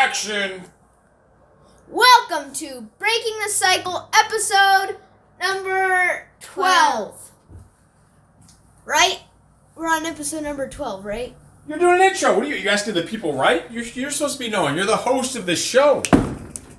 Action! Welcome to Breaking the Cycle, episode number 12. Right? We're on episode number 12, right? You're doing an intro. What are you asking the people, right? You're supposed to be knowing. You're the host of this show.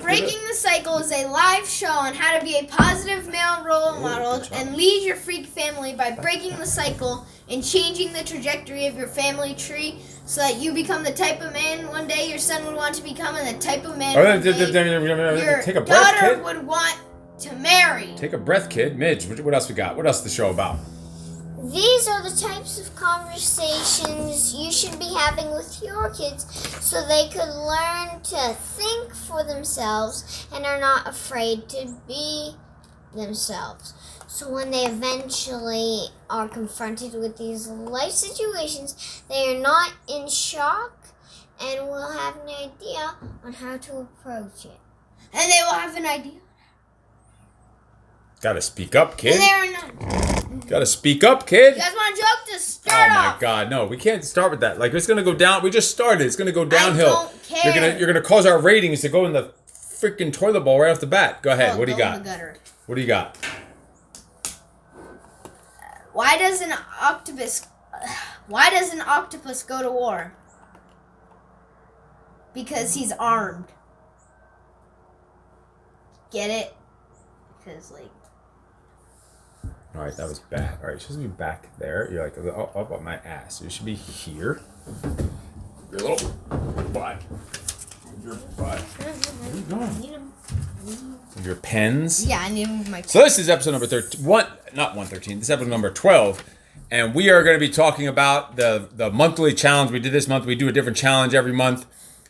Breaking the Cycle is a live show on how to be a positive male role model and lead your freak family by breaking the cycle and changing the trajectory of your family tree so that you become the type of man one day your son would want to become and the type of man one day your Take a breath, daughter kid. would want to marry. Take a breath, kid. Midge, what else we got? What else is the show about? These are the types of conversations you should be having with your kids so they could learn to think for themselves and are not afraid to be themselves. So when they eventually are confronted with these life situations, they are not in shock and will have an idea on how to approach it. And they will have an idea. Gotta speak up, kid. And there are none. Gotta speak up, kid. You guys want a joke to start Oh my off? God, no! We can't start with that. Like it's gonna go down. We just started. It's gonna go downhill. I don't care. You're gonna cause our ratings to go in the freaking toilet bowl right off the bat. Go ahead. Oh, What do you go in got? the gutter. What do you got? Why does an octopus go to war? Because he's armed. Get it? Because All right, that was bad. All right, you're supposed to be back there. You're like up on my ass. You should be here. Your little butt. Your butt. Where are you going? Your pens. Yeah, I need to move my. So this is episode number 13. Not 113. This is episode number 12. And we are going to be talking about the monthly challenge we did this month. We do a different challenge every month,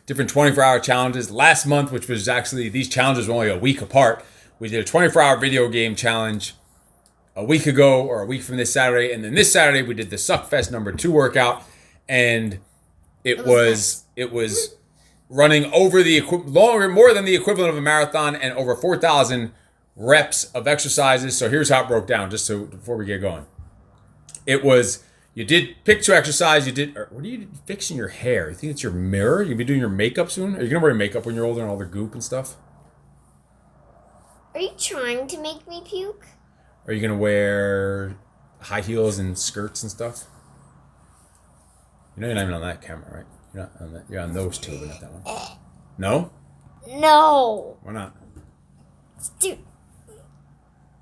different 24-hour challenges. Last month, which was actually, these challenges were only a week apart, we did a 24-hour video game challenge a week ago or a week from this Saturday. And then this Saturday, we did the Suckfest number 2 workout. And it was running over the more than the equivalent of a marathon and over 4,000 reps of exercises. So here's how it broke down, just so before we get going. It was, you did pick 2 exercise, what are you fixing your hair? You think it's your mirror? You'll be doing your makeup soon? Are you going to wear makeup when you're older and all the goop and stuff? Are you trying to make me puke? Are you going to wear high heels and skirts and stuff? You know you're not even on that camera, right? You're not on that. You're on those 2, but not that one. No? No. Why not? It's too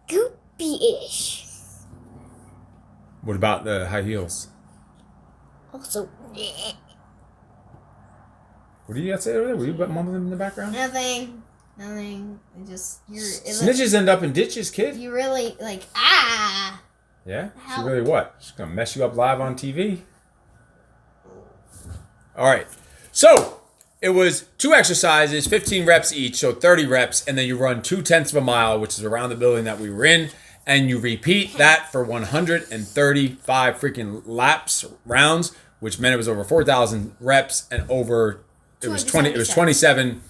goopy-ish. What about the high heels? Also, What do you got to say over there? Were you mumbling in the background? Nothing. It just Snitches end up in ditches, kid. You really Yeah? She How? really what? She's going to mess you up live on TV? All right. So, it was 2 exercises, 15 reps each, so 30 reps, and then you run 0.2 of a mile, which is around the building that we were in, and you repeat that for 135 freaking rounds, which meant it was over 4,000 reps and over, it was 27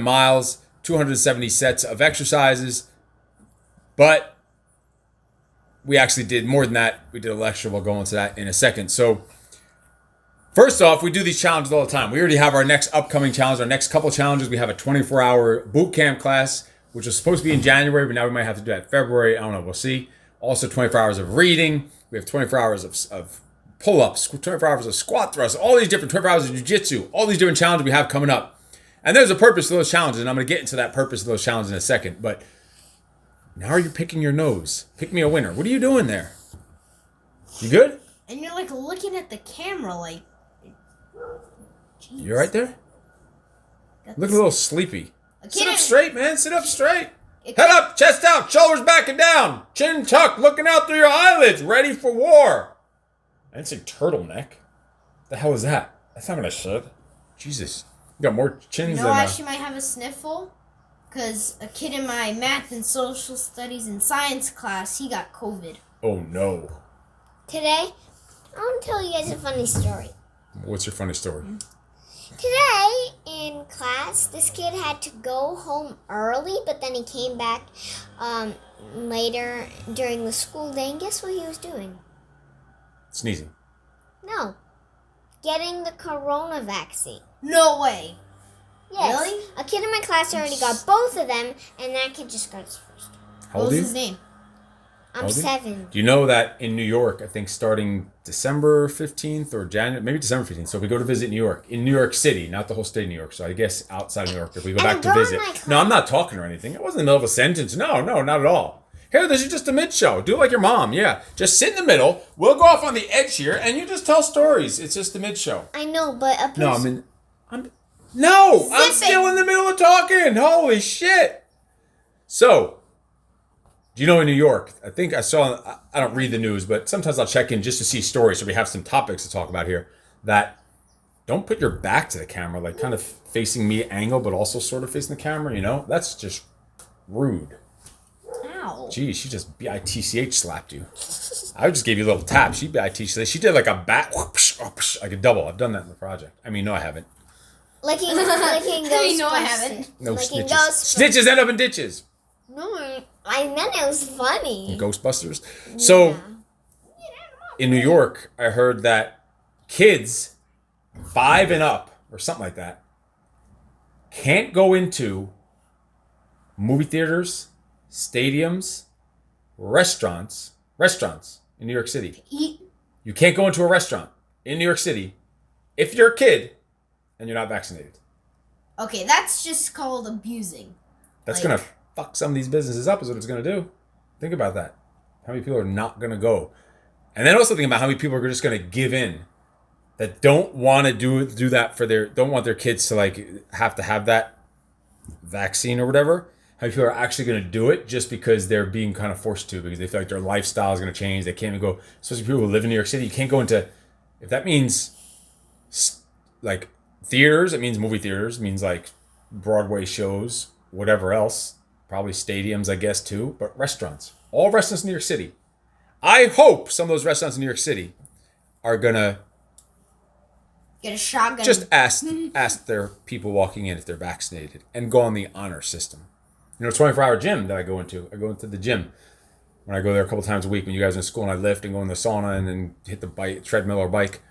miles, 270 sets of exercises, but we actually did more than that. We did a lecture. We'll go into that in a second. So first off, we do these challenges all the time. We already have our next upcoming challenge, our next couple challenges. We have a 24-hour boot camp class, which was supposed to be in January, but now we might have to do that in February. I don't know. We'll see. Also 24 hours of reading. We have 24 hours of pull-ups, 24 hours of squat thrusts, all these different 24 hours of jiu-jitsu, all these different challenges we have coming up. And there's a purpose to those challenges, and I'm going to get into that purpose of those challenges in a second. But now you're picking your nose. Pick me a winner. What are you doing there? You good? And you're looking at the camera geez. You right there? Look a little sleepy. Sit up kid- straight, man. Sit up straight. It Head can't- up, chest out, shoulders back and down. Chin tucked, looking out through your eyelids, ready for war. I didn't say turtleneck. The hell is that? That's not what I said. Jesus. You got more chins You know than why she might have a sniffle? Because a kid in my math and social studies and science class, he got COVID. Oh, no. today, I want to tell you guys a funny story. What's your funny story? Today, in class, this kid had to go home early, but then he came back later during the school day, and guess what he was doing? Sneezing. No. Getting the corona vaccine. No way. Yes. Really? A kid in my class already got both of them, and that kid just got his first. How What old was are you? his name? I'm Oldie? 7. Do you know that in New York, I think starting December 15th or January, maybe December 15th. So if we go to visit New York, in New York City, not the whole state of New York. So I guess outside New York, if we go And back a to girl in visit. my class- No, I'm not talking or anything. It wasn't in the middle of a sentence. No, not at all. Here, this is just a mid show. Do it like your mom. Yeah. Just sit in the middle. We'll go off on the edge here and you just tell stories. It's just a mid show. I know, but a person. No, I'm Zip it. still in the middle of talking. Holy shit. So, do you know in New York, I think I don't read the news, but sometimes I'll check in just to see stories so we have some topics to talk about here, that don't put your back to the camera, like kind of facing me angle, but also sort of facing the camera, you know? That's just rude. Ow. Geez, she just bitch slapped you. I just gave you a little tap. She bitch. She did like a bat, like a double. I've done that in the project. I mean, no, I haven't. Licking You know I Ghostbusters. haven't. No Licking snitches. Ghostbusters. Snitches end up in ditches. No, I meant it was funny. Ghostbusters. So, Yeah. in New York, I heard that kids 5 and up, or something like that, can't go into movie theaters, stadiums, restaurants in New York City. Eat. You can't go into a restaurant in New York City if you're a kid and you're not vaccinated. Okay, that's just called abusing. That's Like- gonna fuck some of these businesses up, is what it's gonna do. Think about that. How many people are not gonna go? And then also think about how many people are just gonna give in, that don't want to do that for don't want their kids to like have that vaccine or whatever. How many people are actually gonna do it just because they're being kind of forced to, because they feel like their lifestyle is gonna change. They can't even go, especially people who live in New York City. You can't go into, if that means like theaters, it means movie theaters, it means like Broadway shows, whatever else, probably stadiums, I guess too, but restaurants, all restaurants in New York City. I hope some of those restaurants in New York City are gonna Get a shotgun. just ask their people walking in if they're vaccinated and go on the honor system. You know, 24-hour gym that I go into. I go into the gym when I go there a couple times a week when you guys are in school and I lift and go in the sauna and then hit the treadmill or bike.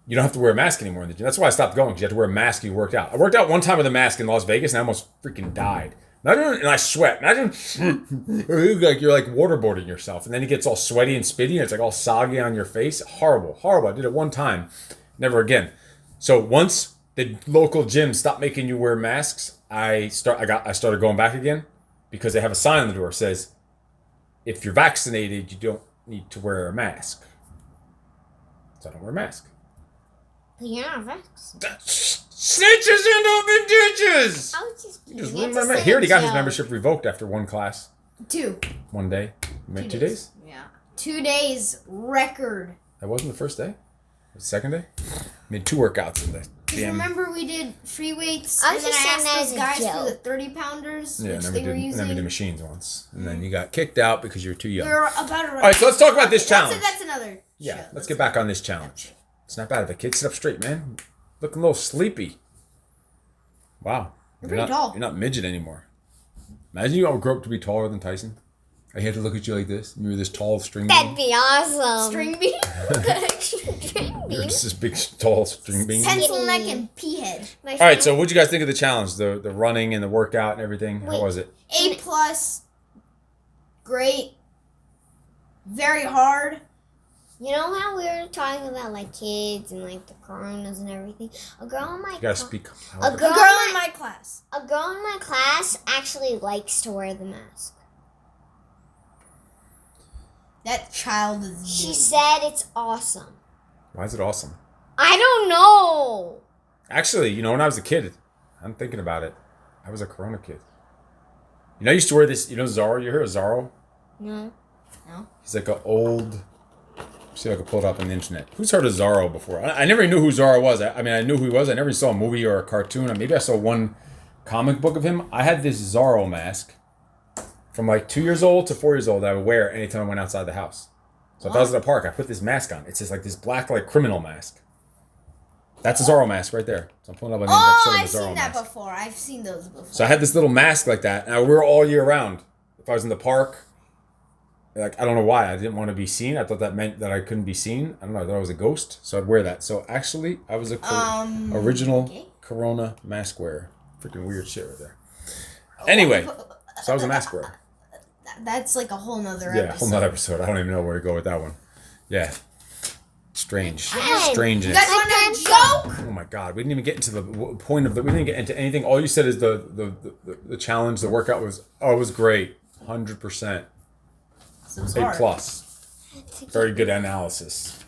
You don't have to wear a mask anymore in the gym. That's why I stopped going, because you have to wear a mask and you worked out. I worked out one time with a mask in Las Vegas and I almost freaking died. And I sweat. Imagine like you're like waterboarding yourself, and then it gets all sweaty and spitty, and it's like all soggy on your face. Horrible. I did it one time, never again. So once the local gym stopped making you wear masks, I started going back again, because they have a sign on the door that says, if you're vaccinated, you don't need to wear a mask. So I don't wear a mask. But you're not vaccinated. Snitches end up in ditches. I was just Just being ruined my He already got his membership revoked after one class, 2. one day. Maybe 2 days? Yeah. 2 days record. That wasn't the first day? The second day? Made 2 workouts in the damn... Remember we did free weights, I and was then just I saying asked that those as a guys for the joke. 30 pounders, Yeah, which and they then were we using. did machines once. And then you got kicked out because you were too young. We were about to run. All right, so let's talk about this challenge. That's another. Yeah, show. let's get back on this challenge. Snap out of it, kid. Sit up straight, man. Looking a little sleepy. Wow. You're pretty tall. You're not midget anymore. Imagine you all grew up to be taller than Tyson. I had to look at you like this. You were this tall string That'd bean. be awesome. String bean, String You're bean. just this big, tall string bean. pencil neck, and pea head. My All right, friend- so what'd you guys think of the challenge? The running and the workout and everything? How Wait. was it? A+. Great. Very hard. You know how we were talking about like kids and like the coronas and everything? A girl in my You gotta cla- speak. A The girl, girl in in my class. a girl in my class actually likes to wear the mask. That child is. She mean. said it's awesome. Why is it awesome? I don't know. Actually, you know, when I was a kid, I'm thinking about it. I was a Corona kid. You know, I used to wear this. You know, Zorro. You heard of Zorro? No. He's like an old. See if I can pull it up on the internet. Who's heard of Zorro before? I never knew who Zorro was. I mean, I knew who he was. I never saw a movie or a cartoon. Maybe I saw one comic book of him. I had this Zorro mask from like 2 years old to 4 years old that I would wear anytime I went outside the house. So if I was at a park, I put this mask on. It's just like this black, like criminal mask. That's a Zorro mask right there. So I'm pulling up on the internet Oh, showing the I've Zorro seen that mask. before. I've seen those before. So I had this little mask like that, and I wear it all year round. If I was in the park, like, I don't know why. I didn't want to be seen. I thought that meant that I couldn't be seen. I don't know. I thought I was a ghost, so I'd wear that. So actually, I was a original Okay. Corona mask wearer. Freaking weird shit right there. Anyway, so I was a mask wearer. That's like a whole nother Yeah, episode. whole nother episode. I don't even know where to go with that one. Yeah. Strange. Hey, Strangeness. You guys want a joke? Oh my God, we didn't even get into the point of the. We didn't get into anything. All you said is the challenge, the workout was. Oh, it was great, 100%. So it was A hard. plus. Very good analysis.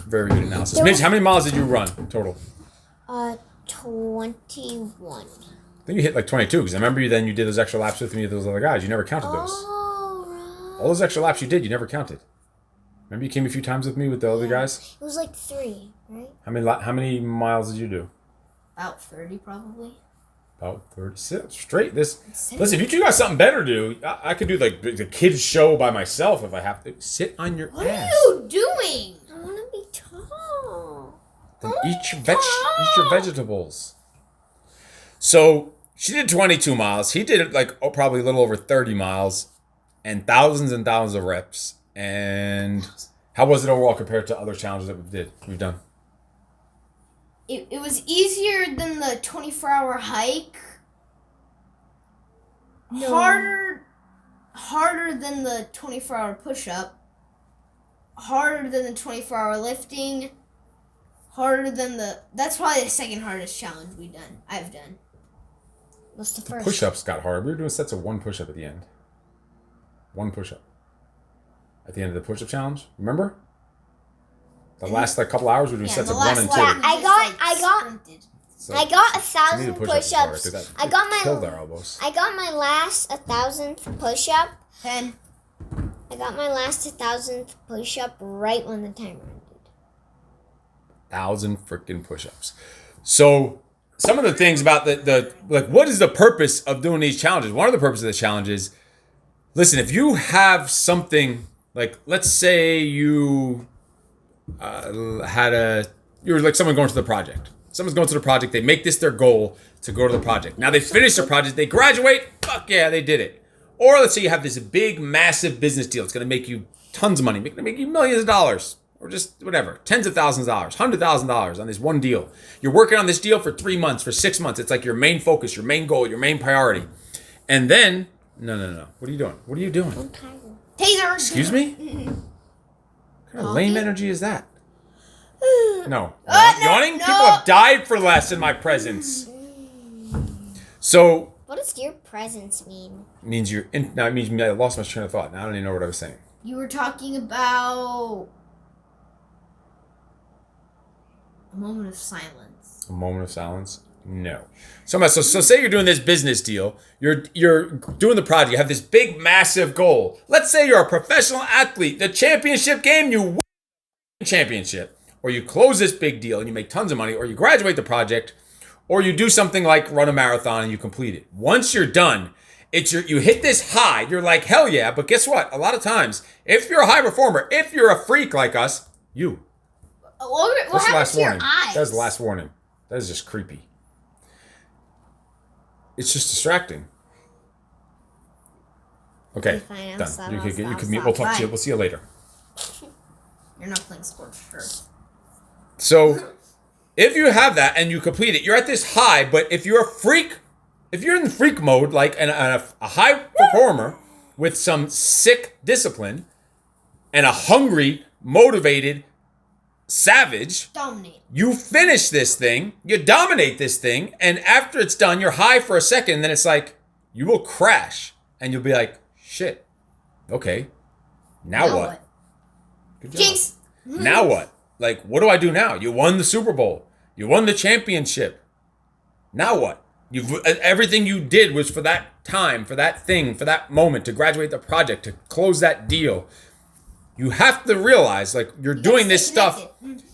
Very good analysis. Mitch, how many miles did you run total? 21. I think you hit like 22 because I remember you. Then you did those extra laps with me with those other guys. You never counted those. Oh, right. All those extra laps you did, you never counted. Remember you came a few times with me with the other guys. It was like 3, right? How many miles did you do? About 30 probably. About 36 straight. Listen, if you two got something better to do, I could do like the kids show by myself if I have to. Sit on your What ass. are you doing? I want to be tall. Then eat your vegetables. So she did 22 miles. He did like probably a little over 30 miles, and thousands of reps. And how was it overall compared to other challenges that we've done? It was easier than the 24-hour hike. No. Harder than the 24-hour push-up. Harder than the 24-hour lifting. Harder than that's probably the second hardest challenge I've done. What's the first? Push-ups got hard. We were doing sets of one push-up at the end. One push-up. At the end of the push-up challenge, remember? The last like couple hours we were doing sets the of 1 and 2. last lap we I got- sprinted. So, I got to me, the 1,000 push-ups is hard, push-ups. 'cause that- I got my- killed our elbows. I got my last 1,000th push-up. 10. I got my last 1,000th push-up right when the timer ended. 1,000 freaking push-ups. So some of the things about the like, what is the purpose of doing these challenges? One of the purposes of the challenge is, listen, if you have something like, let's say you you're like someone going to the project. Someone's going to the project. They make this their goal to go to the project. Now they finish their project. They graduate. Fuck yeah, they did it. Or let's say you have this big, massive business deal. It's going to make you tons of money. It's going to make you millions of dollars. Or just whatever, tens of thousands of dollars, $100,000 on this one deal. You're working on this deal for 3 months, for 6 months. It's like your main focus, your main goal, your main priority. And then, no. What are you doing? What are you doing? I'm tired. Taser. Excuse me? What kind of lame energy is that? No. No, Yawning? no. People have died for less in my presence. So, What does your presence mean? means you're in, now it means I lost my train of thought. Now I don't even know what I was saying. You were talking about a moment of silence. A moment of silence? No. So say you're doing this business deal. You're doing the project. You have this big, massive goal. Let's say you're a professional athlete. The championship game, you win the championship. Or you close this big deal and you make tons of money. Or you graduate the project. Or you do something like run a marathon and you complete it. Once you're done, you hit this high. You're like, hell yeah. But guess what? A lot of times, if you're a high performer, if you're a freak like us, What That's the happened last to your warning. eyes? That's the last warning. That is just creepy. It's just distracting. Okay, Fine, I'll done. stop, You I'll could stop, you could I'll meet. We'll stop. talk to you. Bye. We'll see you later. You're not playing Scorched Earth. So, if you have that and you complete it, you're at this high. But if you're a freak, if you're in the freak mode, like a high performer with some sick discipline and a hungry, motivated savage, Dominate. you finish this thing, you dominate this thing, and after it's done, you're high for a second, and then it's like, you will crash, and you'll be like, shit, okay, now what? Good job. Jinx. Now what? Like, what do I do now? You won the Super Bowl. You won the championship. Now what? Everything you did was for that time, for that thing, for that moment, to graduate the project, to close that deal. You have to realize, like, you're doing this stuff.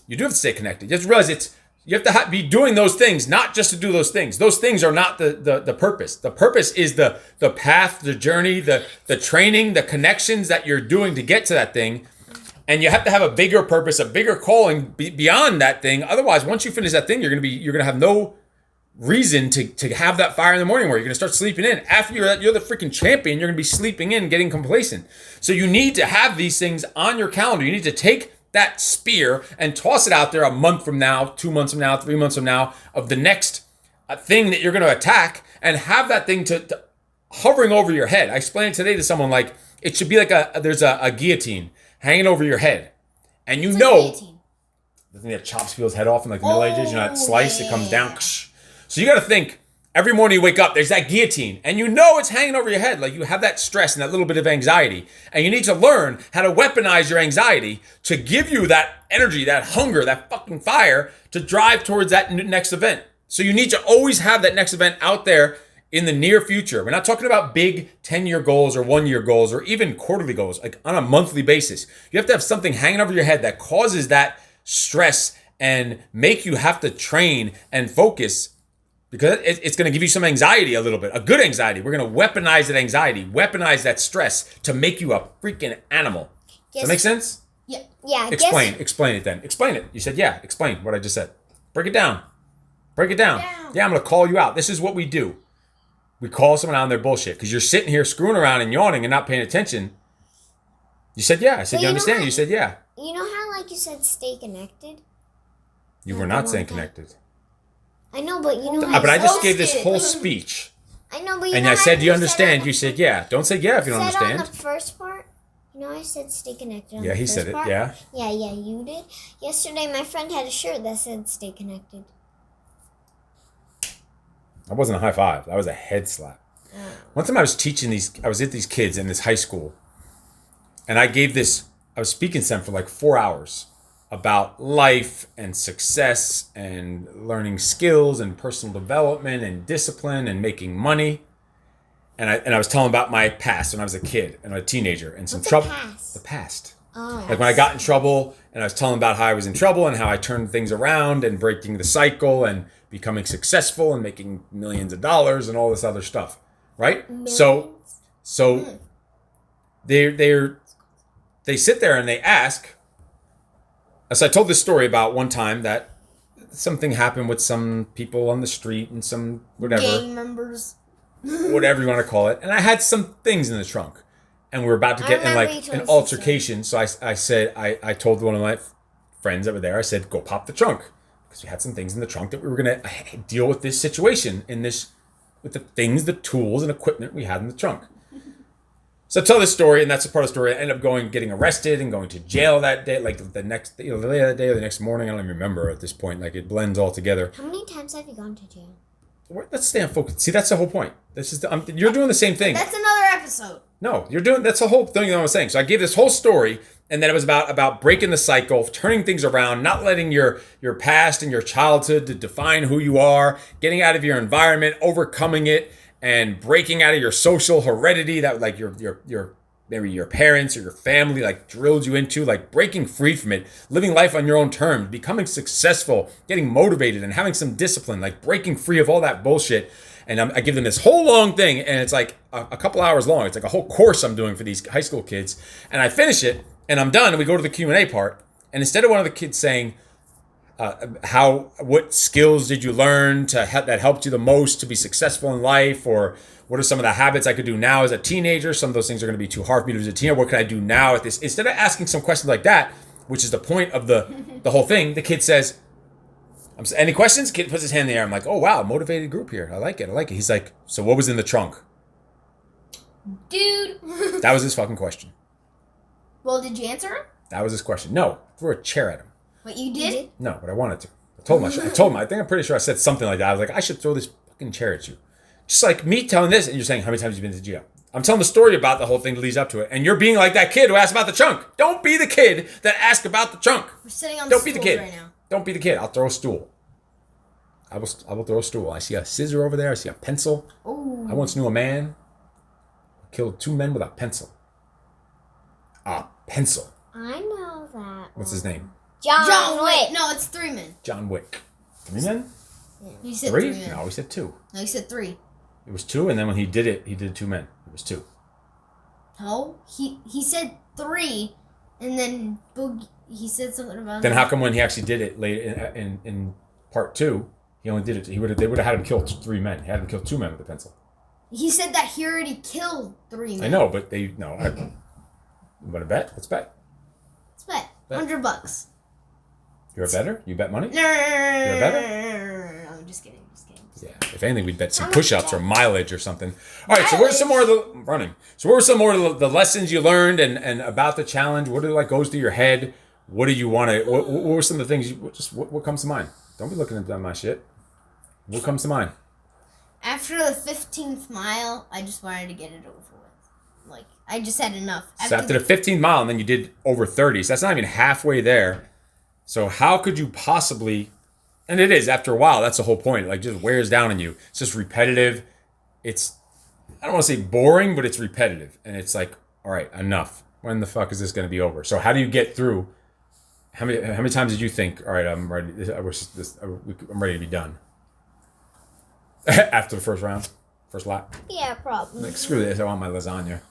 You do have to stay connected. You have to realize you have to be doing those things, not just to do those things. Those things are not the purpose. The purpose is the path, the journey, the training, the connections that you're doing to get to that thing. And you have to have a bigger purpose, a bigger calling beyond that thing. Otherwise, once you finish that thing, you're gonna have no reason to have that fire in the morning where you're going to start sleeping in. After you're the freaking champion, you're going to be sleeping in, getting complacent. So you need to have these things on your calendar. You need to take that spear and toss it out there a month from now, 2 months from now, 3 months from now of the next thing that you're going to attack, and have that thing to hovering over your head. I explained it today to someone, like, it should be like there's a guillotine hanging over your head. And you know, the thing that chops people's head off in like the Middle Ages, you know, that slice, it comes down. So you got to think, every morning you wake up, there's that guillotine, and you know it's hanging over your head. Like, you have that stress and that little bit of anxiety, and you need to learn how to weaponize your anxiety to give you that energy, that hunger, that fucking fire to drive towards that next event. So you need to always have that next event out there in the near future. We're not talking about big 10-year goals or 1-year goals or even quarterly goals, like on a monthly basis. You have to have something hanging over your head that causes that stress and make you have to train and focus, because it's going to give you some anxiety a little bit, a good anxiety. We're going to weaponize that anxiety, weaponize that stress to make you a freaking animal. Does that make sense? Yeah. Yeah. Explain it then. Explain it. You said, yeah, explain what I just said. Break it down. Break it down. Yeah, I'm going to call you out. This is what we do. We call someone out on their bullshit because you're sitting here screwing around and yawning and not paying attention. You said, yeah. I said, you understand? You said, yeah. You know how, like, you said, stay connected? You were not saying connected. I know, but you know how But I just gave this whole speech. I know, but you and know I said, do you how understand? You said, yeah. Don't say yeah if you don't said understand. on the first part, you know I said stay connected on Yeah, the he first said it, part? yeah. Yeah, you did. Yesterday, my friend had a shirt that said stay connected. That wasn't a high five. That was a head slap. One time I was at these kids in this high school, and I was speaking to them for like 4 hours about life and success and learning skills and personal development and discipline and making money. And I was telling them about my past when I was a kid and a teenager and some trouble. The past. Oh. Like when I got in trouble, and I was telling them about how I was in trouble and how I turned things around and breaking the cycle and becoming successful and making millions of dollars and all this other stuff. Right? Millions? So they sit there and they ask. So I told this story about one time that something happened with some people on the street and some whatever. Gang members. Whatever you want to call it. And I had some things in the trunk. And we were about to get in like an altercation. So I told one of my friends that were there, I said, go pop the trunk. Because we had some things in the trunk that we were going to deal with this situation with the things, the tools and equipment we had in the trunk. So I tell this story, and that's a part of the story. I end up getting arrested and going to jail that day, like the next, later that day or the next morning. I don't even remember at this point. Like, it blends all together. How many times have you gone to jail? Let's stay on focus. See, that's the whole point. You're doing the same thing. That's another episode. No, that's the whole thing that I was saying. So I gave this whole story, and then it was about breaking the cycle, turning things around, not letting your past and your childhood to define who you are, getting out of your environment, overcoming it, and breaking out of your social heredity that like your maybe your parents or your family like drilled you into, like breaking free from it, living life on your own terms, becoming successful, getting motivated and having some discipline, like breaking free of all that bullshit. And I give them this whole long thing, and it's like a couple hours long. It's like a whole course I'm doing for these high school kids. And I finish it, and I'm done, and we go to the Q&A part. And instead of one of the kids saying, what skills did you learn that helped you the most to be successful in life, or what are some of the habits I could do now as a teenager? Some of those things are going to be too hard for me to do as a teenager. What can I do now at this? Instead of asking some questions like that, which is the point of the whole thing, the kid says, any questions? Kid puts his hand in the air. I'm like, oh, wow, motivated group here. I like it. He's like, so what was in the trunk? Dude. That was his fucking question. Well, did you answer him? That was his question. No, threw a chair at him. What, you did? No, but I wanted to. I told him. I think I'm pretty sure I said something like that. I was like, I should throw this fucking chair at you. Just like me telling this, and you're saying, how many times have you been to jail? I'm telling the story about the whole thing that leads up to it. And you're being like that kid who asked about the trunk. Don't be the kid that asked about the trunk. We're sitting on Don't be the stools kid. right now. Don't be the kid. I'll throw a stool. I will throw a stool. I see a scissor over there. I see a pencil. Ooh. I once knew a man who killed 2 men with a pencil. A pencil. I know that. What's his name? John Wick. No, it's 3 men. John Wick. 3 men? You said 3? 3 men. No, he said 2. No, you said 3. It was 2, and then when he did it, he did 2 men. It was 2. No, he said 3, and then he said something about. Then how come when he actually did it late in part 2, he only did it? They would have had him kill 3 men. He had him kill 2 men with a pencil. He said that he already killed 3 men. I know, but they no. Want to bet? Let's bet. Let's bet. $100. You're a better? You bet money? No, You're a better? I'm just kidding. Yeah. If anything, we'd bet some push-ups or mileage or something. All right. So what are some more of the running? So what were some more of the lessons you learned and about the challenge? What goes through your head? What do you want to? What were some of the things? What comes to mind? Don't be looking at my shit. What comes to mind? After the 15th mile, I just wanted to get it over with. Like, I just had enough. So after the 15th mile, and then you did over 30. So that's not even halfway there. So how could you possibly? And it is, after a while, that's the whole point. Like, just wears down on you. It's just repetitive. It's, I don't want to say boring, but it's repetitive. And it's like, all right, enough. When the fuck is this going to be over? So how do you get through? How many times did you think, all right, I'm ready. I'm ready to be done. After the first round, first lap. Yeah, probably. Like, screw this. I want my lasagna.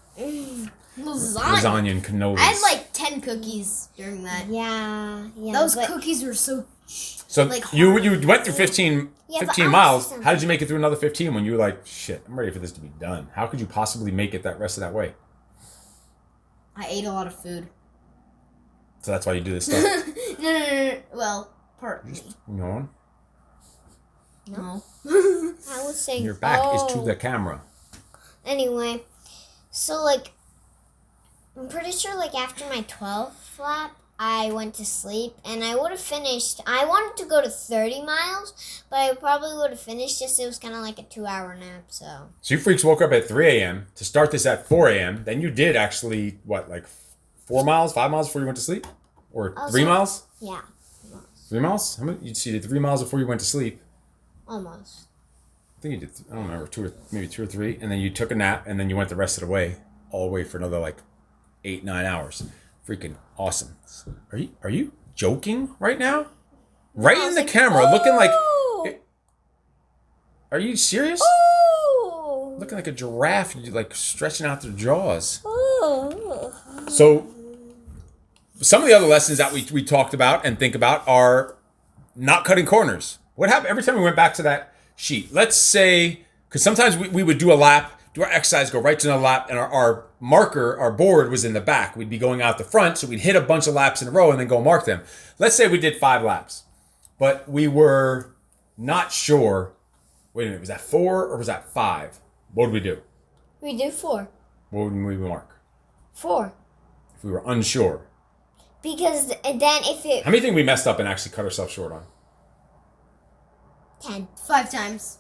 Lasagna And cannolis. I had like 10 cookies during that. Yeah. Those but- cookies were so. So like, you hard. went through 15 Yeah, but 15 I'll miles. say How did you make it through another 15 when you were like, shit, I'm ready for this to be done? How could you possibly make it that rest of that way? I ate a lot of food. So that's why you do this stuff. No. Well, partly. You know, No. I would say your back is to the camera. Anyway, so like, I'm pretty sure like after my 12th lap, I went to sleep and I would have finished. I wanted to go to 30 miles, but I probably would have finished just it was kind of like a 2-hour nap. So So you freaks woke up at 3 a.m. to start this at 4 a.m. Then you did actually, what, like 4 miles, 5 miles before you went to sleep? Or 3 miles? yeah, 3 miles? How many? You did 3 miles before you went to sleep. almost. I think you did, I don't remember, maybe 2 or 3. And then you took a nap and then you went the rest of the way, all the way for another like 8, 9 hours. Freaking awesome. Are you joking right now? Right in the camera, looking like. Are you serious? Ooh. Looking like a giraffe, like stretching out their jaws. Ooh. So, some of the other lessons that we talked about and think about are not cutting corners. What happened every time we went back to that sheet? Let's say, because sometimes we would do a lap, do our exercise, go right to another lap, and our marker, our board was in the back. We'd be going out the front, so we'd hit a bunch of laps in a row and then go mark them. Let's say we did 5 laps, but we were not sure. Wait a minute, was that 4 or was that 5? What did we do? We do 4. What would we mark 4. if we were unsure? Because then if it How many think we messed up and actually cut ourselves short on? 10. 5 times.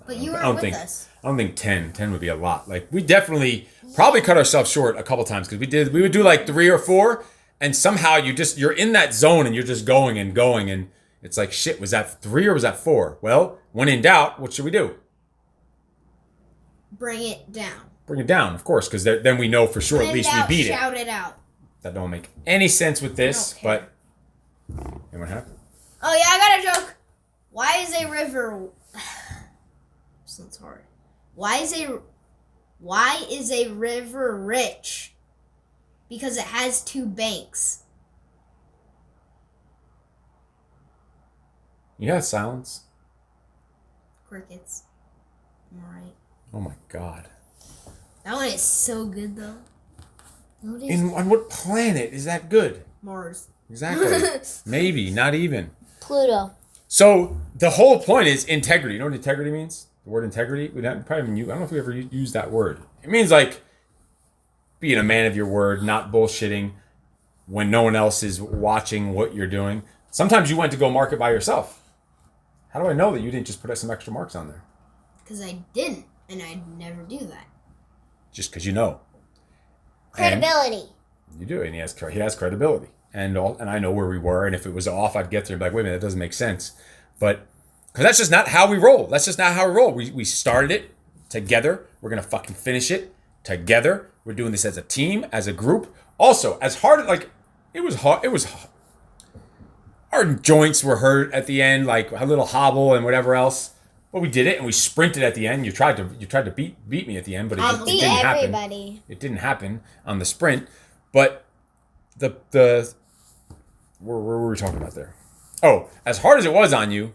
But you I don't weren't with think us. I don't think 10 would be a lot. Like, we definitely probably cut ourselves short a couple times because we would do like 3 or 4, and somehow you're in that zone and you're just going and it's like, shit, was that 3 or was that 4? Well, when in doubt, what should we do? Bring it down. Bring it down, of course, because then we know for sure When at in least doubt, we beat it. shout it out. That don't make any sense with this, I don't but anyone happened? Oh yeah, I got a joke. Why is a river? This one's hard. Why is a river rich? Because it has 2 banks. Yeah, silence. Crickets. All right. Oh my god. That one is so good though. On what planet is that good? Mars. Exactly. Maybe, not even. Pluto. So the whole point is integrity. You know what integrity means? The word integrity? We don't probably even use, I don't know if we ever use that word. It means like being a man of your word, not bullshitting when no one else is watching what you're doing. Sometimes you went to go mark it by yourself. How do I know that you didn't just put some extra marks on there? Because I didn't, and I'd never do that. Just because you know. Credibility. And you do, and he has credibility. And I know where we were, and if it was off, I'd get there and be like, wait a minute, that doesn't make sense. But, because that's just not how we roll. That's just not how we roll. We started it together. We're going to fucking finish it together. We're doing this as a team, as a group. Also, as hard, like, it was hard. Our joints were hurt at the end, like a little hobble and whatever else. But we did it, and we sprinted at the end. You tried to beat me at the end, but it I beat didn't happen. everybody. It didn't happen on the sprint. But the where were we talking about there? Oh, as hard as it was on you,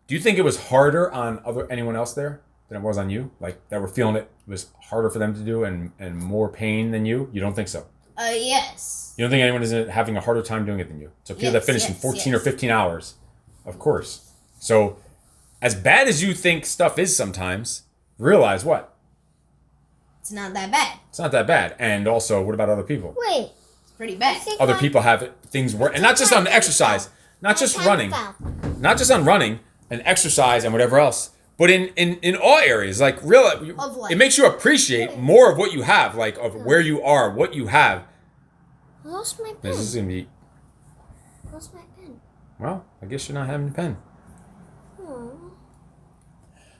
do you think it was harder on anyone else there than it was on you? Like, that were feeling it was harder for them to do and more pain than you? You don't think so? Yes. You don't think anyone is having a harder time doing it than you? So people that finish in 14 or 15 hours, of course. So as bad as you think stuff is sometimes, realize what? It's not that bad. It's not that bad. And also, what about other people? Wait. It's pretty bad. Other people have things work, and not just on exercise, not just running, not just on running and exercise and whatever else, but in all areas. Like Of life. it makes you appreciate more of what you have, like of where you are, what you have. I lost my pen. This is gonna be. Lost my pen. Well, I guess you're not having a pen. Aw.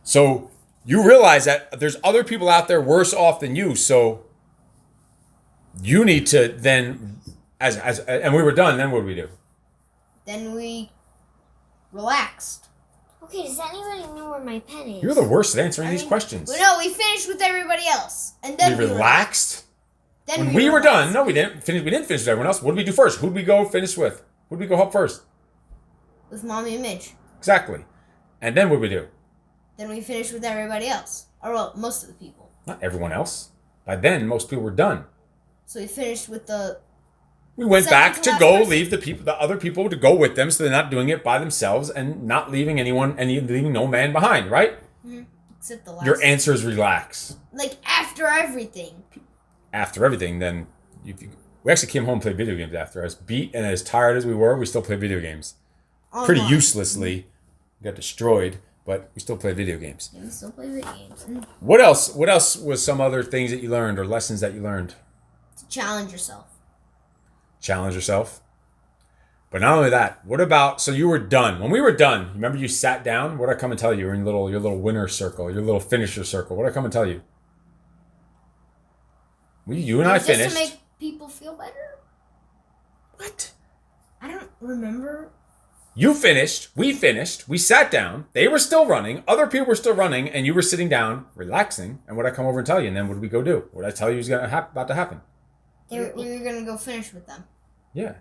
So you realize that there's other people out there worse off than you. So you need to then, and we were done. Then what do we do? Then we relaxed. Okay, does anybody know where my pen is? You're the worst at answering these questions. Well, no, we finished with everybody else, and then We relaxed. Then When we were relaxed. done, no, we didn't finish. We didn't finish with everyone else. What did we do first? Who did we go finish with? Who did we go help first? with Mommy and Midge. Exactly. And then what did we do? Then we finished with everybody else, or well, most of the people. Not everyone else. By then, most people were done. So we finished with the. We went Second back to to last go person. leave the other people to go with them, so they're not doing it by themselves and not leaving anyone and leaving no man behind. Right? Except the last. Your answer is relax. Like after everything. After everything, then we actually came home and played video games after. As beat and as tired as we were, we still played video games. Pretty Online. uselessly. We got destroyed, but we still played video games. Yeah, we still play video games. What else? What else was some other things that you learned or lessons that you learned? To challenge yourself. Challenge yourself. But not only that, what about, so you were done. When we were done, remember you sat down? What did I come and tell you? You were in your little winner circle, your little finisher circle. What did I come and tell you? You and I Just finished. to make people feel better. What? I don't remember. You finished, we sat down, they were still running, other people were still running, and you were sitting down, relaxing, and what did I come over and tell you? And then what did we go do? What did I tell you was about to happen? You were gonna go finish with them. Yeah.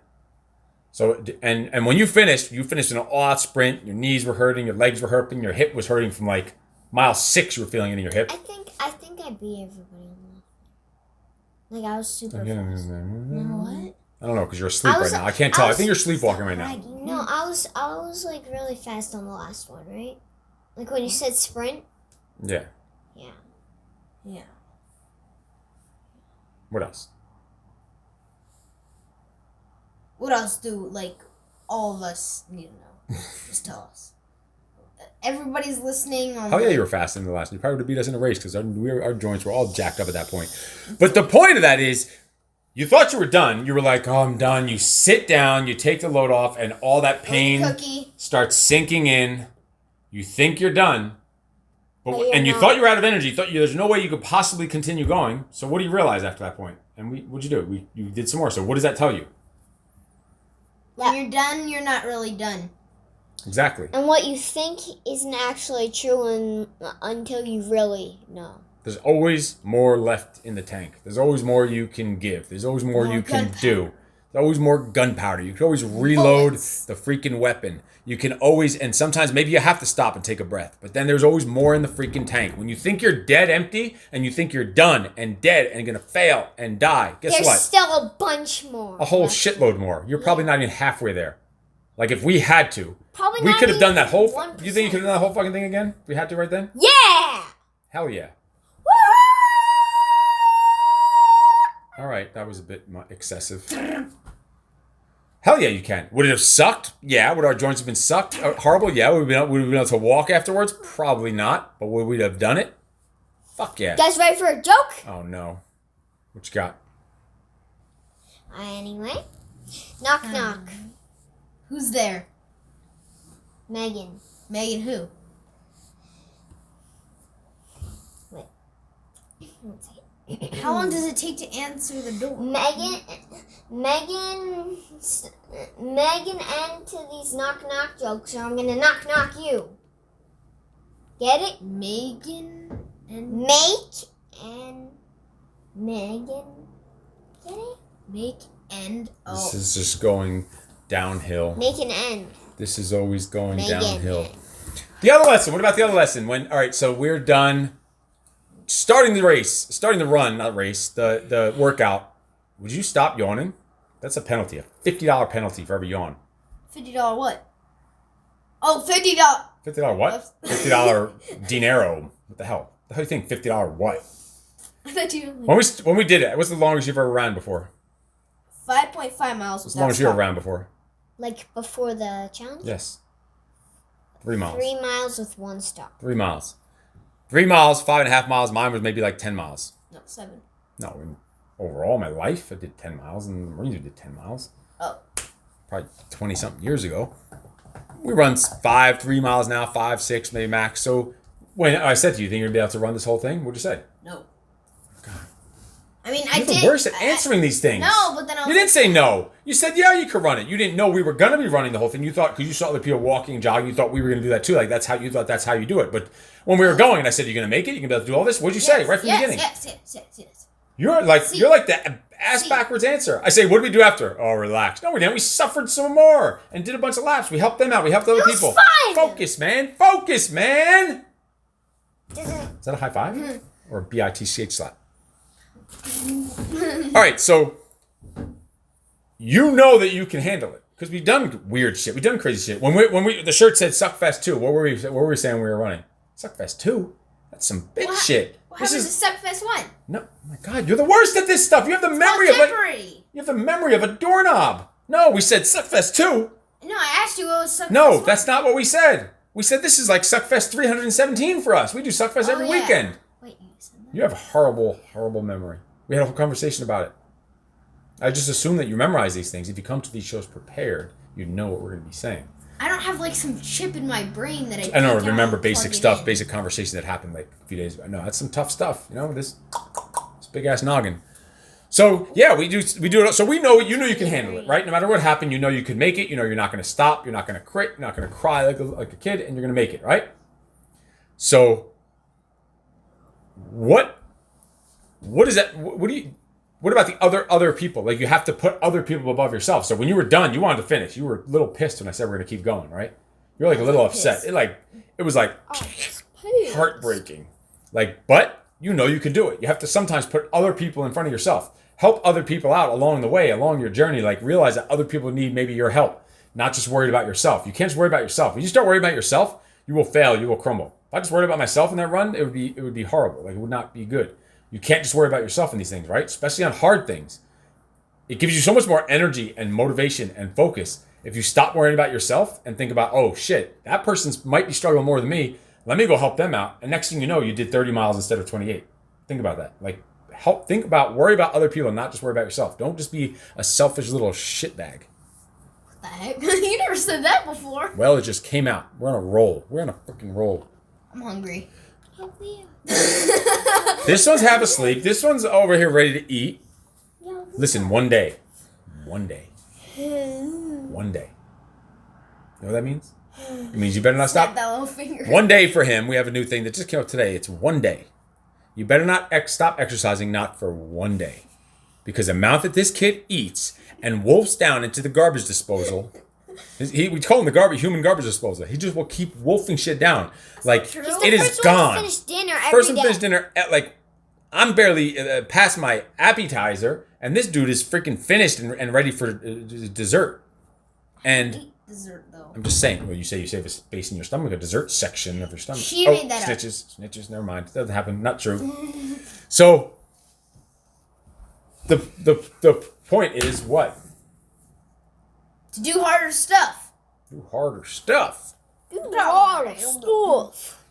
So, and when you finished an all-out sprint, your knees were hurting, your legs were hurting, your hip was hurting from like mile 6, you were feeling it in your hip. I think I beat everybody on that. Like I was super Okay. fast. What? I don't know, because you're asleep I was- right now. I can't tell. I was- think you're sleepwalking right now. bragging. No, I was like really fast on the last one, right? Like when you said sprint. Yeah. Yeah. Yeah. What else? What else do like all of us need to know? Just tell us. Everybody's listening. On Hell yeah, you were fast in the last one. You probably would have beat us in a race because our joints were all jacked up at that point. But the point of that is, you thought you were done. You were like, oh, I'm done. You sit down, you take the load off, and all that pain cookie. starts sinking in. You think you're done. But you're And you not. thought you were out of energy. You thought there's no way you could possibly continue going. So what do you realize after that point? And what'd you do? You did some more. So what does that tell you? When you're done, you're not really done. Exactly. And what you think isn't actually true until you really know. There's always more left in the tank. There's always more you can give. There's always more More you can gunpowder. do. There's always more gunpowder. You can always reload Bullets. the freaking weapon. You can always, and sometimes maybe you have to stop and take a breath. But then there's always more in the freaking tank. When you think you're dead empty and you think you're done and dead and gonna fail and die, guess There's what? still a bunch more. A whole left. shitload more. You're probably not even halfway there. Like if we had to, Probably we not could have done even that whole. 1%. You think you could have done that whole fucking thing again? If we had to right then? Yeah! Hell yeah. All right, that was a bit excessive. Hell yeah, you can. Would it have sucked? Yeah. Would our joints have been sucked? Horrible? Yeah. Would we been able to walk afterwards? Probably not. But would we have done it? Fuck yeah. You guys ready for a joke? Oh no. What you got? Anyway. Knock knock. Who's there? Megan. Megan who? Wait. One second. How long does it take to answer the door? Megan end to these knock knock jokes, so I'm gonna knock knock you. Get it? Megan and Make and Megan. Get it? make and This oh. is just going downhill. Make an end. This is always going Megan. downhill. The other lesson. What about the other lesson? All right, so we're done. Starting the run, not race, the workout. would you stop yawning? That's a penalty, a $50 penalty for every yawn. $50 what? Oh, $50. $50 what? $50 dinero. What the hell? The hell do you think? $50 what? I thought you. When we did it, what's the longest you've ever ran before? 5.5 miles. What's the longest you ever ran before? Like before the challenge? Yes. 3 miles. 3 miles with 1 stop. 3 miles. 3 miles, 5.5 miles. Mine was maybe like 10 miles. No, 7. No, overall, my life, I did 10 miles, and the Marines did 10 miles. Oh. Probably 20-something years ago. We run 3 miles now, 5, 6, maybe max. So when I said to you, think you're going to be able to run this whole thing? What'd you say? No. God. I mean, You're the worst at answering these things. No, but then I was You didn't say no. You said, yeah, you could run it. You didn't know we were going to be running the whole thing. You thought, because you saw other people walking, jogging, you thought we were going to do that too. Like, that's how you thought that's how you do it. But when we were going, and I said, you're going to make it? You're going to be able to do all this? What'd you say right from the beginning? Yes. You're like the ass backwards answer. I say, what did we do after? Oh, relax. No, we didn't. We suffered some more and did a bunch of laps. We helped them out. We helped other people. Fine. Focus, man. Focus, man. Is Is that a high five? Or a BITCH slap? All right, so you know that you can handle it because we've done weird shit. We've done crazy shit. When we the shirt said Suckfest 2, what were we saying when we were running? Suckfest 2? That's some big shit. What This happened is to Suckfest 1? no, oh my God, you're the worst at this stuff. You have the memory of you have the memory of a doorknob. No, we said Suckfest 2. No, I asked you what was Suckfest 1. No, that's not what we said. We said this is like Suckfest 317 for us. We do Suckfest every weekend. Wait, you said that? You have a horrible, horrible memory. We had a whole conversation about it. I just assume that you memorize these things. If you come to these shows prepared, you know what we're going to be saying. I don't have like some chip in my brain that I know, take remember out, basic plug it stuff, in. basic conversation that happened like a few days ago. No, that's some tough stuff. You know, this big ass noggin. So yeah, we do it. So we know you can handle it, right? No matter what happened, you know you can make it. You know you're not going to stop. You're not going to quit. You're not going to cry like a kid, and you're going to make it, right? So what is that? What about the other people? Like you have to put other people above yourself. So when you were done, you wanted to finish. You were a little pissed when I said we're going to keep going, right? You're like a little upset. It was like heartbreaking. Like, but you know you can do it. You have to sometimes put other people in front of yourself. Help other people out along the way, along your journey. Like realize that other people need maybe your help, not just worried about yourself. You can't just worry about yourself. When you start worrying about yourself, you will fail. You will crumble. If I just worried about myself in that run, it would be horrible. Like it would not be good. You can't just worry about yourself in these things, right? Especially on hard things. It gives you so much more energy and motivation and focus if you stop worrying about yourself and think about, oh shit, that person might be struggling more than me. Let me go help them out. And next thing you know, you did 30 miles instead of 28. Think about that. Like worry about other people and not just worry about yourself. Don't just be a selfish little shitbag. What the heck? You never said that before. Well, it just came out. We're on a roll. We're on a freaking roll. I'm hungry. This one's half asleep. This one's over here ready to eat. Listen, one day. You know what that means? It means you better not stop. That little finger. One day for him. We have a new thing that just came up today. It's one day. You better not stop exercising, not for one day. Because the amount that this kid eats and wolfs down into the garbage disposal, we call him the human garbage disposal. He just will keep wolfing shit down. Like, it is gone. Finish dinner every First one day. finished dinner at like, I'm barely past my appetizer, and this dude is freaking finished and ready for dessert. And Eat dessert though. I'm just saying, well, you say you save a space in your stomach, a dessert section of your stomach. She made that up. Snitches, never mind. It doesn't happen. Not true. So, the point is what? To do harder stuff. Do harder stuff. Stuff.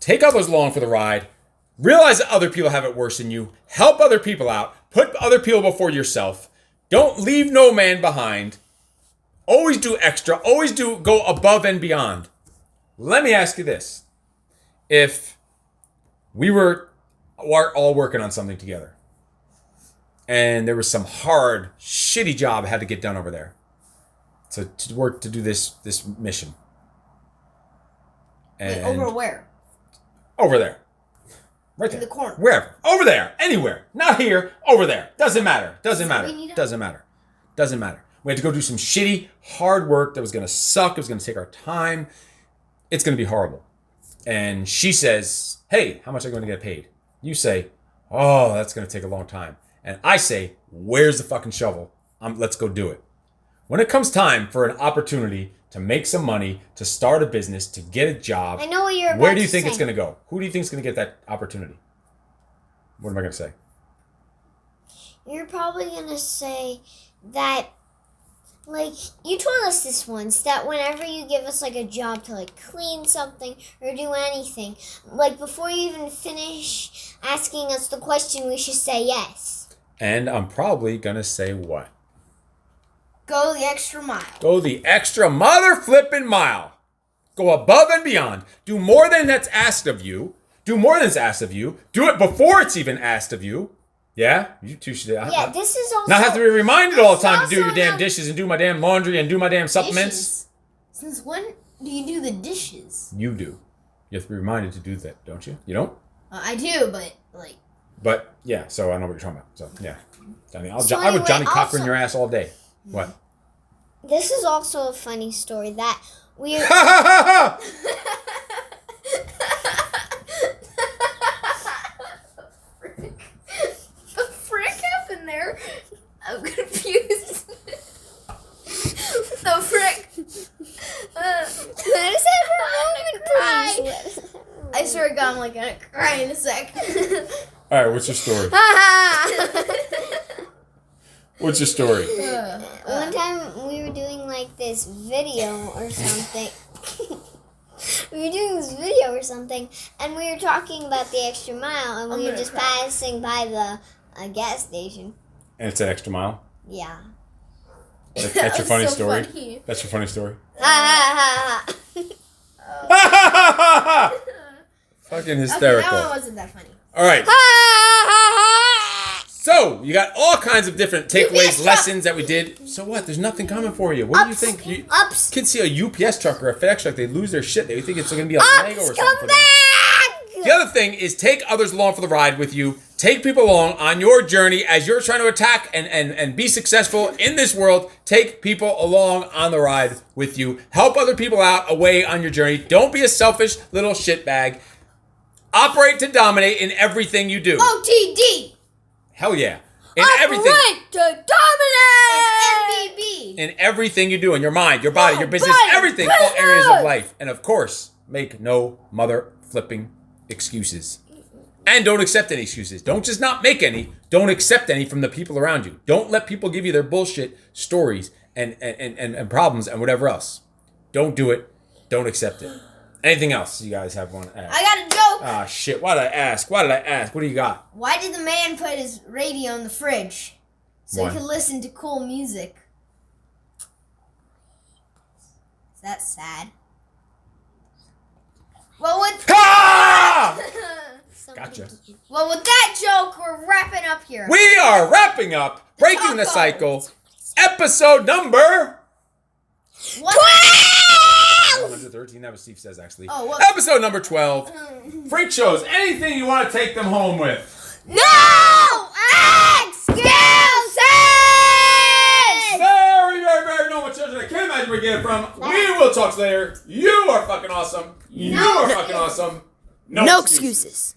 Take others along for the ride. Realize that other people have it worse than you. Help other people out. Put other people before yourself. Don't leave no man behind. Always do extra. Always go above and beyond. Let me ask you this. If we were all working on something together and there was some hard, shitty job I had to get done over there to do this mission. Wait, And over where? over there. Right there. In the corner. Wherever. Over there. Anywhere. Not here. Over there. Doesn't matter. Doesn't matter. we need to- Doesn't matter. Doesn't matter. We had to go do some shitty, hard work that was going to suck. It was going to take our time. It's going to be horrible. And she says, hey, how much are you going to get paid? You say, oh, that's going to take a long time. And I say, where's the fucking shovel? Let's go do it. When it comes time for an opportunity to make some money, to start a business, to get a job, I know what you're about where do you to think say. it's going to go? Who do you think is going to get that opportunity? What am I going to say? You're probably going to say that, like, you told us this once, that whenever you give us, like, a job to, like, clean something or do anything, like, before you even finish asking us the question, we should say yes. And I'm probably going to say what? Go the extra mile. Go the extra mother flipping mile. Go above and beyond. Do more than that's asked of you. Do more than it's asked of you. Do it before it's even asked of you. Yeah? You two should. Yeah, this is also... Not have to be reminded all the time to do also your damn not- dishes and do my damn laundry and do my damn supplements. Dishes. Since when do you do the dishes? You do. You have to be reminded to do that, don't you? You don't? I do, but like. But, yeah, so I know what you're talking about. So, yeah. Johnny, So I would anyway, Johnny Cochran also- your ass all day. What? This is also a funny story that we're... Ha ha ha ha! The frick happened there? I'm confused. The frick. Let us have a moment, please. I swear to God, I'm like gonna cry in a sec. All right, what's your story? What's your story? One time we were doing like this video or something. We were doing this video or something, and we were talking about the extra mile, and I'm we were gonna just cry. passing by the gas station. And it's an extra mile? Yeah. That's That your was funny so story? funny. That's your funny story? Ha ha Fucking Okay, that one hysterical. wasn't that funny. All right. ha. So, you got all kinds of different takeaways, truck. lessons that we did. So what? There's nothing coming for you. What do you Ups. think? You, Ups. kids see a UPS truck or a FedEx truck, they lose their shit. They think it's going to be a Lego or Ups, something come for them. back! The other thing is take others along for the ride with you. Take people along on your journey as you're trying to attack and be successful in this world. Take people along on the ride with you. Help other people out away on your journey. Don't be a selfish little shitbag. Operate to dominate in everything you do. OTD. Hell yeah. In everything. Operate to dominate! It's MBB. In everything you do, in your mind, your body, your business, Right, everything, all business. areas of life. And of course, make no mother flipping excuses. And don't accept any excuses. Don't just not make any. Don't accept any from the people around you. Don't let people give you their bullshit stories and problems and whatever else. Don't do it. Don't accept it. Anything else you guys have one to ask? I got a joke. Ah, shit. Why did I ask? Why did I ask? What do you got? Why did the man put his radio in the fridge? So Why? he could listen to cool music. Is that sad? Well, with Ah! Somebody Gotcha. did- well, with that joke, we're wrapping up here. We are wrapping up Breaking the Cycle, episode number 113. That was Steve Says, actually. Oh, what? Episode number 12. Freak shows. Anything you want to take them home with? No excuses. Very, very, very normal children. I can't imagine where you get it from. We will talk later. You are fucking awesome. You are fucking awesome. No excuses.